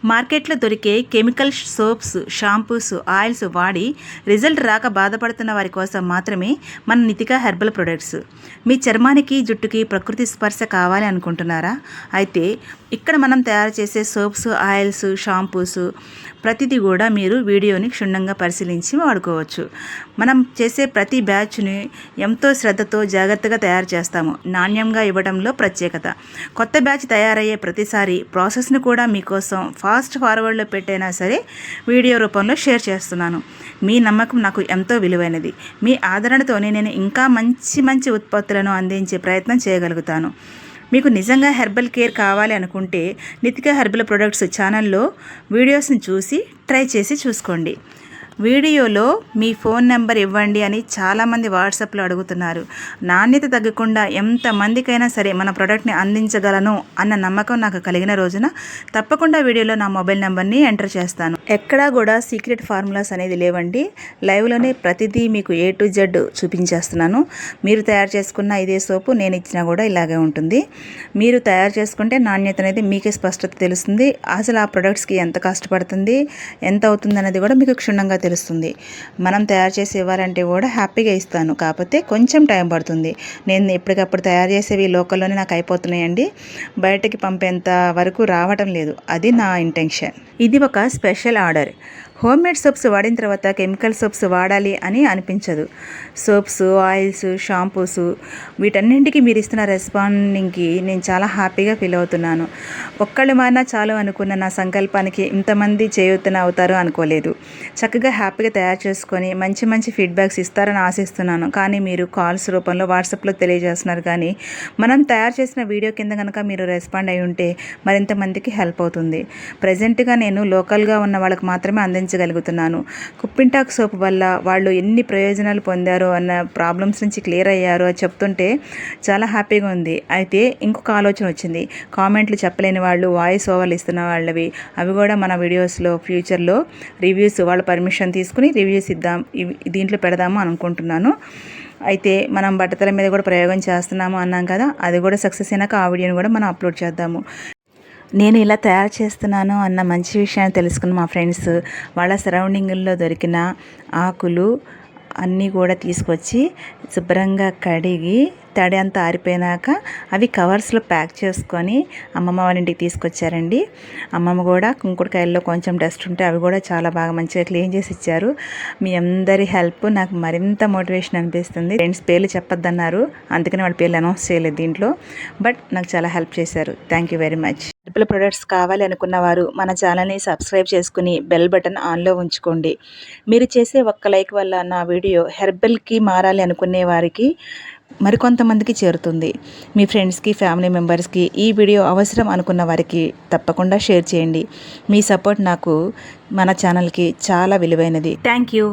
మార్కెట్లో దొరికే chemical soaps, shampoos, oils వాడి రిజల్ట్ రాక బాధపడుతున్న వారి కోసం మాత్రమే మన నితికా హెర్బల్ ప్రొడక్ట్స్. మీ చర్మానికి, జుట్టుకి ప్రకృతి స్పర్శ కావాలి అనుకుంటున్నారా? అయితే ఇక్కడ మనం తయారు చేసే సోప్స్, ఆయిల్స్, షాంపూస్ ప్రతిదీ కూడా మీరు వీడియోని క్షుణ్ణంగా పరిశీలించి వాడుకోవచ్చు. మనం చేసే ప్రతి బ్యాచ్ని ఎంతో శ్రద్ధతో జాగ్రత్తగా తయారు చేస్తాము. నాణ్యంగా ఇవ్వడంలో ప్రత్యేకత. కొత్త బ్యాచ్ తయారయ్యే ప్రతిసారి ప్రాసెస్ని కూడా మీకోసం ఫాస్ట్ ఫార్వర్డ్లో పెట్టైనా సరే వీడియో రూపంలో షేర్ చేస్తున్నాను. మీ నమ్మకం నాకు ఎంతో విలువైనది. మీ ఆదరణతోనే నేను ఇంకా మంచి మంచి ఉత్పత్తులను అందించే ప్రయత్నం చేయగలుగుతాను. మీకు నిజంగా హెర్బల్ కేర్ కావాలి అనుకుంటే నితికా హెర్బల్ ప్రొడక్ట్స్ ఛానల్లో వీడియోస్ని చూసి ట్రై చేసి చూసుకోండి. వీడియోలో మీ ఫోన్ నెంబర్ ఇవ్వండి అని చాలామంది వాట్సాప్లో అడుగుతున్నారు. నాణ్యత తగ్గకుండా ఎంతమందికైనా సరే మన ప్రోడక్ట్ని అందించగలను అన్న నమ్మకం నాకు కలిగిన రోజున తప్పకుండా వీడియోలో నా మొబైల్ నెంబర్ని ఎంటర్ చేస్తాను. ఎక్కడా కూడా సీక్రెట్ ఫార్ములాస్ అనేది లేవండి. లైవ్లోనే ప్రతిదీ మీకు A to Z చూపించేస్తున్నాను. మీరు తయారు చేసుకున్న ఇదే సోపు నేను ఇచ్చినా కూడా ఇలాగే ఉంటుంది. మీరు తయారు చేసుకుంటే నాణ్యత అనేది మీకే స్పష్టత తెలుస్తుంది. అసలు ఆ ప్రొడక్ట్స్కి ఎంత కష్టపడుతుంది, ఎంత అవుతుంది అనేది కూడా మీకు క్షుణ్ణంగా తెలుస్తుంది. మనం తయారు చేసి ఇవ్వాలంటే కూడా హ్యాపీగా ఇస్తాను. కాకపోతే కొంచెం టైం పడుతుంది. నేను ఎప్పటికప్పుడు తయారు చేసేవి లోకల్లోనే నాకు అయిపోతున్నాయండి. బయటకి పంపేంత వరకు రావటం లేదు. అది నా ఇంటెన్షన్. ఇది ఒక special order. Home made soaps వాడిన తర్వాత కెమికల్ సోప్స్ వాడాలి అని అనిపించదు. సోప్స్, ఆయిల్స్, షాంపూస్ వీటన్నింటికి మీరు ఇస్తున్న రెస్పాండింగ్కి నేను చాలా హ్యాపీగా ఫీల్ అవుతున్నాను. ఒక్కళ్ళు మారినా చాలు అనుకున్న నా సంకల్పానికి ఇంతమంది చేయూతన అవుతారు అనుకోలేదు. చక్కగా హ్యాపీగా తయారు చేసుకొని మంచి మంచి ఫీడ్బ్యాక్స్ ఇస్తారని ఆశిస్తున్నాను. కానీ మీరు కాల్స్ రూపంలో వాట్సాప్లో తెలియజేస్తున్నారు. కానీ మనం తయారు చేసిన వీడియో కింద కనుక మీరు రెస్పాండ్ అయి ఉంటే మరింత మందికి హెల్ప్ అవుతుంది. ప్రజెంట్గా నేను లోకల్గా ఉన్న వాళ్ళకి మాత్రమే అందించగలుగుతున్నాను. కుప్పింటాక్ సోప్ వల్ల వాళ్ళు ఎన్ని ప్రయోజనాలు పొందారో అన్న ప్రాబ్లమ్స్ నుంచి క్లియర్ అయ్యారో అని చెప్తుంటే చాలా హ్యాపీగా ఉంది. అయితే ఇంకొక ఆలోచన వచ్చింది. కామెంట్లు చెప్పలేని వాళ్ళు వాయిస్ ఓవర్లు ఇస్తున్న వాళ్ళవి అవి కూడా మన వీడియోస్లో ఫ్యూచర్లో రివ్యూస్ వాళ్ళ పర్మిషన్ తీసుకుని రివ్యూస్ ఇద్దాం, దీంట్లో పెడదాము అనుకుంటున్నాను. అయితే మనం బట్టతల మీద కూడా ప్రయోగం చేస్తున్నాము అన్నాం కదా, అది కూడా సక్సెస్ అయినాక ఆ వీడియోని కూడా మనం అప్లోడ్ చేద్దాము. నేను ఇలా తయారు చేస్తున్నాను అన్న మంచి విషయాన్ని తెలుసుకున్న మా ఫ్రెండ్స్ వాళ్ళ సరౌండింగుల్లో దొరికిన ఆకులు అన్నీ కూడా తీసుకొచ్చి శుభ్రంగా కడిగి తడి అంతా ఆరిపోయినాక అవి కవర్స్లో ప్యాక్ చేసుకొని అమ్మమ్మ వాళ్ళ ఇంటికి తీసుకొచ్చారండి. అమ్మమ్మ కూడా కుంకుడుకాయల్లో కొంచెం డస్ట్ ఉంటే అవి కూడా చాలా బాగా మంచిగా క్లీన్ చేసి ఇచ్చారు. మీ అందరి హెల్ప్ నాకు మరింత మోటివేషన్ అనిపిస్తుంది. ఫ్రెండ్స్ పేర్లు చెప్పొద్దన్నారు, అందుకని వాళ్ళ పేర్లు అనౌన్స్ చేయలేదు దీంట్లో. బట్ నాకు చాలా హెల్ప్ చేశారు. Thank you very much. Herbal products కావాలి అనుకున్న వారు మన ఛానల్ని సబ్స్క్రైబ్ చేసుకుని బెల్ బటన్ ఆన్లో ఉంచుకోండి. మీరు చేసే ఒక్క లైక్ వల్ల నా వీడియో హెర్బల్కి మారాలి అనుకునే వారికి మరికొంతమందికి చేరుతుంది. మీ ఫ్రెండ్స్కి, ఫ్యామిలీ మెంబర్స్కి ఈ వీడియో అవసరం అనుకున్న వారికి తప్పకుండా షేర్ చేయండి. మీ సపోర్ట్ నాకు మన ఛానల్కి చాలా విలువైనది. Thank you.